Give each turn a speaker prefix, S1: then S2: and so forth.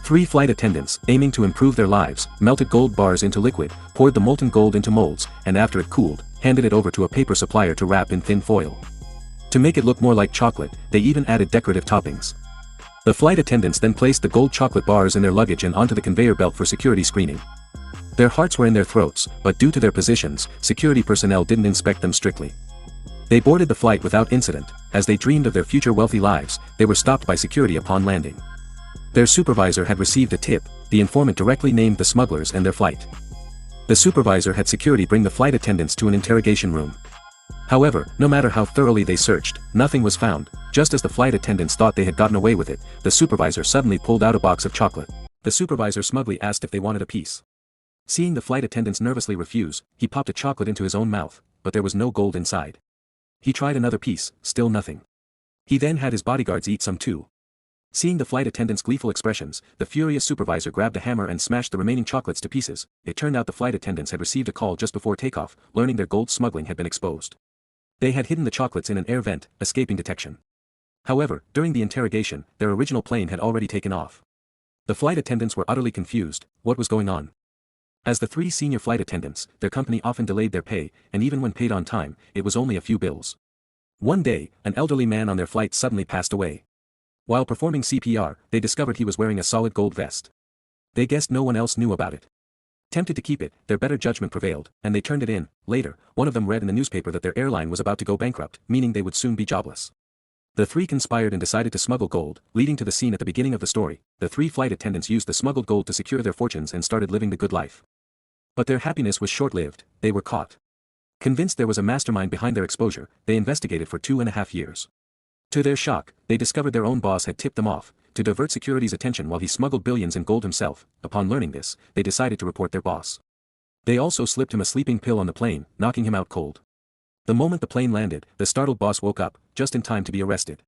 S1: Three flight attendants, aiming to improve their lives, melted gold bars into liquid, poured the molten gold into molds, and after it cooled, handed it over to a paper supplier to wrap in thin foil. To make it look more like chocolate, they even added decorative toppings. The flight attendants then placed the gold chocolate bars in their luggage and onto the conveyor belt for security screening. Their hearts were in their throats, but due to their positions, security personnel didn't inspect them strictly. They boarded the flight without incident. As they dreamed of their future wealthy lives, they were stopped by security upon landing. Their supervisor had received a tip. The informant directly named the smugglers and their flight. The supervisor had security bring the flight attendants to an interrogation room. However, no matter how thoroughly they searched, nothing was found. Just as the flight attendants thought they had gotten away with it, the supervisor suddenly pulled out a box of chocolate. The supervisor smugly asked if they wanted a piece. Seeing the flight attendants nervously refuse, he popped a chocolate into his own mouth, but there was no gold inside. He tried another piece, still nothing. He then had his bodyguards eat some too. Seeing the flight attendants' gleeful expressions, the furious supervisor grabbed a hammer and smashed the remaining chocolates to pieces. It turned out the flight attendants had received a call just before takeoff, learning their gold smuggling had been exposed. They had hidden the chocolates in an air vent, escaping detection. However, during the interrogation, their original plane had already taken off. The flight attendants were utterly confused. What was going on? As the three senior flight attendants, their company often delayed their pay, and even when paid on time, it was only a few bills. One day, an elderly man on their flight suddenly passed away. While performing CPR, they discovered he was wearing a solid gold vest. They guessed no one else knew about it. Tempted to keep it, their better judgment prevailed, and they turned it in. Later, one of them read in the newspaper that their airline was about to go bankrupt, meaning they would soon be jobless. The three conspired and decided to smuggle gold, leading to the scene at the beginning of the story. The three flight attendants used the smuggled gold to secure their fortunes and started living the good life. But their happiness was short-lived. They were caught. Convinced there was a mastermind behind their exposure, they investigated for 2.5 years. To their shock, they discovered their own boss had tipped them off to divert security's attention while he smuggled billions in gold himself. Upon learning this, they decided to report their boss. They also slipped him a sleeping pill on the plane, knocking him out cold. The moment the plane landed, the startled boss woke up, just in time to be arrested.